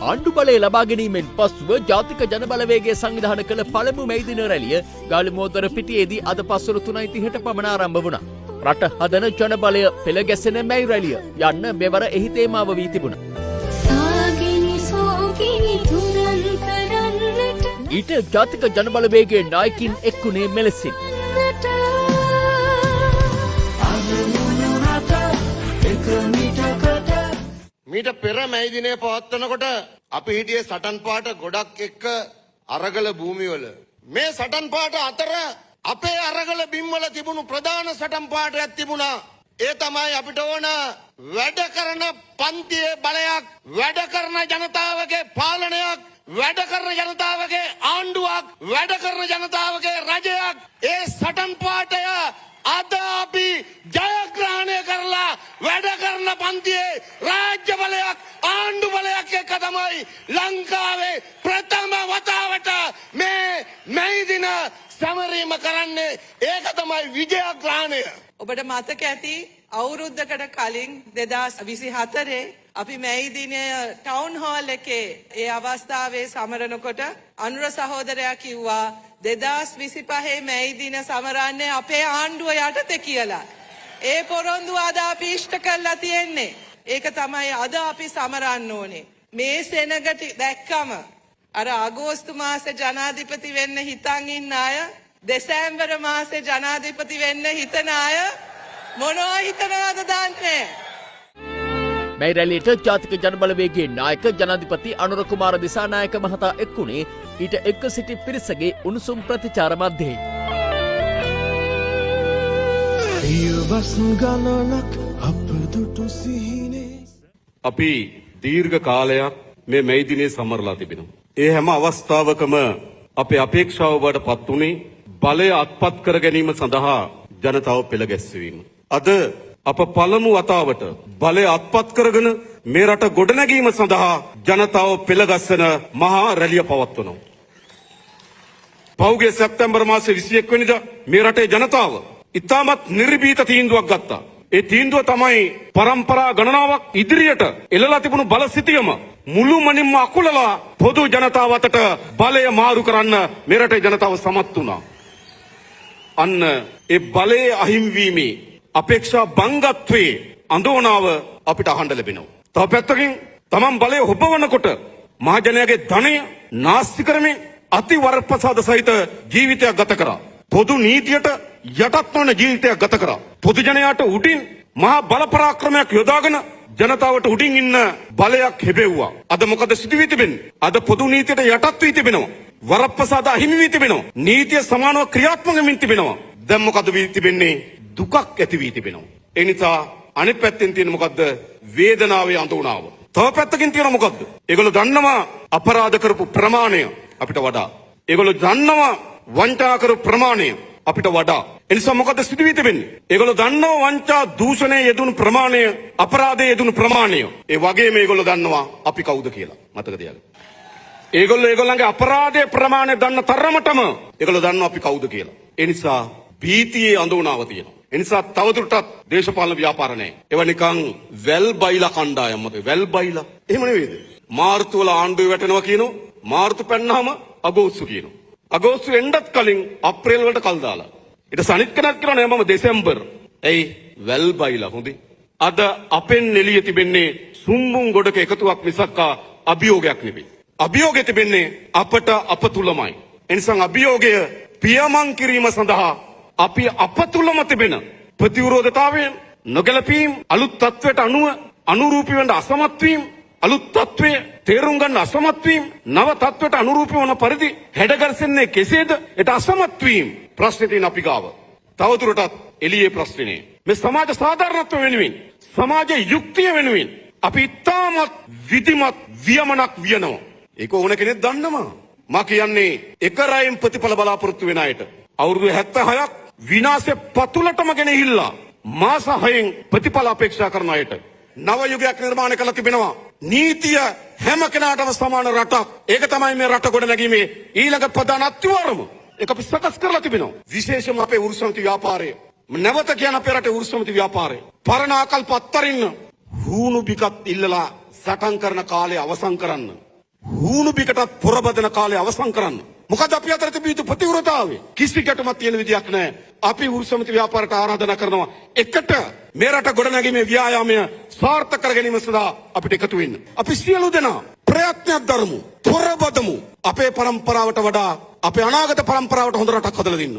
ආණ්ඩු බලය ලබා ගැනීමෙන් පසුව ජාතික ජනබලවේගය සංවිධානය කළ පළමු මැයි දින රැළිය ගාල්මුවදොර පිටියේදී අද පස්වරු 3:30ට පමණ ආරම්භ වුණා. රට හදන ජනබලය පෙළ ගැසෙන මැයි රැළිය යන්න මෙවර එහි තේමාව වී තිබුණා. ඊට ජාතික ජනබලවේගයේ නායකින් එක්ුණේ මෙලෙසින්. මීට පෙර මැයි දිනේ පවත්වනකොට අපි හිටියේ සටන් පාට ගොඩක් එක්ක අරගල භූමිවල. මේ සටන් පාට අතර අපේ අරගල බිම්වල තිබුණු ප්‍රධාන සටන් පාටයක් තිබුණා. ඒ තමයි අපිට ඕන වැඩ කරන පන්තියේ බලයක්, වැඩ කරන ජනතාවගේ පාලනයක්, වැඩ කරන ජනතාවගේ ආණ්ඩුවක්, වැඩ කරන ජනතාවගේ රජයක්. ඒ සටන් පාටය අද අපි ජයග්‍රහණය කරලා වැඩ කරන පන්තියේ රාජ්‍ය බලයක්, ආණ්ඩු බලයක් එක්ක තමයි ලංකාවේ ප්‍රථම වතාවට මේ මැයි දින සමරීම කරන්නේ. ඒක තමයි විජයග්‍රහණය. ඔබට මතක ඇති අවුරුද්දකට කලින් 2024 අපි මැයි දිනය ටවුන් හෝල් එකේ ඒ අවස්ථාවේ සමරනකොට අනුර සහෝදරයා කිව්වා 2025 මැයි දින සමරන්නේ අපේ ආණ්ඩුව යටතේ කියලා. ඒ පොරොන්දුව අද අපි ඉෂ්ට කරලා තියෙන්නේ. ඒක තමයි අද අපි සමරන්න ඕනේ. මේ සෙනග දැක්කම අර අගෝස්තු මාසේ ජනාධිපති වෙන්න හිතන් ඉන්න අය, දෙසැම්බර් මාසේ ජනාධිපති වෙන්න හිතන අය මොනවා හිතනවද දන්නේ? මැයි රැළියට ජාතික ජනබලවේගයේ නායක ජනාධිපති අනුර කුමාර දිසානායක මහතා එක්ුණේ ඊට එක්ක සිටි පිරිසගේ උණුසුම් ප්‍රතිචාර මැද්දේ. අපි දීර්ඝ කාලයක් මේ මැයි දිනේ සමරලා තිබෙනවා. ඒ හැම අවස්ථාවකම අපේ අපේක්ෂාව බවට පත් වුණේ බලය අත්පත් කර ගැනීම සඳහා ජනතාව පෙළ ගැස්වීම. අද අප පළමු වතාවට බලය අත්පත් කරගෙන මේ රට ගොඩනැගීම සඳහා ජනතාව පෙළගස්සන මහා රැළිය පවත්වනවා. පෞගේ සැප්තැම්බර් මාසේ 21 වෙනිදා මේ රටේ ජනතාව ඉතාමත් නිර්භීත තීන්දුවක් ගත්තා. ඒ තීන්දුව තමයි පරම්පරා ගණනාවක් ඉදිරියට එළලා තිබුණු බල සිතියම මුළුමනින්ම අකුලලා පොදු ජනතාව අතට බලය මාරු කරන්න මේ රටේ ජනතාව සමත් වුණා. අන්න ඒ බලයේ අහිමිවීමේ අපේක්ෂා බංගත්වයේ අඳෝනාව අපිට අහන්න ලැබෙනවා. තව පැත්තකින් තමන් බලය හොබවනකොට මහජනයාගේ ධනය නාස්ති කරමින් අති වරප්‍රසාද සහිත ජීවිතයක් ගත කරා. පොදු නීතියට යටත් නොවන ජීවිතයක් ගත කරා. පොදු ජනයාට උඩින් මහා බල පරාක්‍රමයක් යොදාගෙන ජනතාවට උඩින් ඉන්න බලයක් හෙබෙව්වා. අද මොකද සිදු වී තිබෙන්නේ? අද පොදු නීතියට යටත් වී තිබෙනවා. වරප්‍රසාද අහිමි වී තිබෙනවා. නීතිය සමානව ක්‍රියාත්මක වෙමින් තිබෙනවා. දැන් මොකද වී තිබෙන්නේ? දුකක් ඇති වී තිබෙනවා. ඒ නිසා අනිත් පැත්තෙන් තියෙන මොකද්ද? වේදනාවේ අඳුනාව. තව පැත්තකින් තියෙන මොකද්ද? ඒගොල්ලෝ දන්නවා අපරාධ කරපු ප්‍රමාණය අපිට වඩා. ඒගොල්ලෝ දන්නවා වංචා කරපු ප්‍රමාණය අපිට වඩා. ඒ නිසා මොකද සිදු වී තිබෙන්නේ? ඒගොල්ලෝ දන්නවා වංචා දූෂණයේ යෙදුණු ප්‍රමාණය, අපරාධයේ යෙදුණු ප්‍රමාණය. ඒ වගේම ඒගොල්ලෝ දන්නවා අපි කවුද කියලා. මතක තියාගන්න. ඒගොල්ලන්ගේ අපරාධයේ ප්‍රමාණය දන්න තරමටම ඒගොල්ලෝ දන්නවා අපි කවුද කියලා. ඒ නිසා භීතියේ අඳුනාව තියෙනවා. ඒ නිසා තවදුරටත් දේශපාලන ව්‍යාපාර නැහැ. ඒවා නිකන් වැල් බයිලා කණ්ඩායම් මත වැල් බයිලා. එහෙම නෙවෙයිද? මාර්තු වල ආණ්ඩුව වැටෙනවා කියනවා. මාර්තු පැන්නාම අගෝස්තු කියනවා. අගෝස්තු එන්නත් කලින් අප්‍රේල් වලට කල් දාලා. ඊට සනිත් කෙනෙක් කියනවා නෑ මම දෙසැම්බර්. එයි වැල් බයිලා හොඳේ. අද අපෙන් එළිය තිබෙන්නේ සුම්බුන් ගොඩක එකතුවක් මිසක් අභියෝගයක් නෙවෙයි. අභියෝගය තිබෙන්නේ අපට අප තුලමයි. එනිසා අභියෝගය පියමන් කිරීම සඳහා අපි අප තුලම තිබෙන ප්‍රතිවිරෝධතාවයෙන් නොගැලපීම්, අලුත් තත්වයට අනුව අනුරූපී වෙන්න අසමත් වීම, අලුත් තත්වයේ තේරුම් ගන්න අසමත් වීම, නව තත්වයට අනුරූපී වන පරිදි හැඩගැසෙන්නේ කෙසේද? ඒට අසමත් වීම ප්‍රශ්නේ තියෙන අපි ගාව. තවදුරටත් එළියේ ප්‍රශ්නේ මේ සමාජ සාධාරණත්වය වෙනුවෙන්, සමාජයේ යුක්තිය වෙනුවෙන් අපි ඉතාමත් විධිමත් වියමනක් වියනවා. ඒක ඕන කෙනෙක් දන්නවා. මා කියන්නේ එක රැයෙන් ප්‍රතිඵල බලාපොරොත්තු වෙන අයට අවුරුදු 76ක් විනාශේ පතුලටම ගෙනහිල්ලා මාස 6න් ප්‍රතිඵල අපේක්ෂා කරන අයට නව යුගයක් නිර්මාණය කළ තිබෙනවා. නීතිය හැම කෙනාටම සමාන රටක්. ඒක තමයි මේ රට ගොඩ නැගීමේ ඊළඟ ප්‍රධාන අත්විවරම. ඒක අපි සකස් කරලා තිබෙනවා. විශේෂයෙන්ම අපේ උරුසමති ව්‍යාපාරය. නැවත කියන අපේ රටේ උරුසමති ව්‍යාපාරය. පරණ ආකල්ප අත්තරින්න හුණු පිටත් ඉල්ලලා සටන් කරන කාලය අවසන් කරන්න. හූණු පිටටත් පොරබදන කාලේ අවසන් කරන්න. මොකද අපි අතර තිබිය යුතු ප්‍රතිවිරුද්ධතාවය කිසි ගැටුමක් තියෙන විදියක් නැහැ. අපි වෘසමිති ව්‍යාපාරයට ආරාධනා කරනවා එකට මේ රට ගොඩනැගීමේ ව්‍යායාමය සාර්ථක කර ගැනීම සඳහා අපිට එකතු වෙන්න. අපි සියලු දෙනා ප්‍රයත්නයක් දරමු. පොරබදමු. අපේ પરම්පරාවට වඩා අපේ අනාගත પરම්පරාවට හොඳ රටක් හදලා දෙන්න.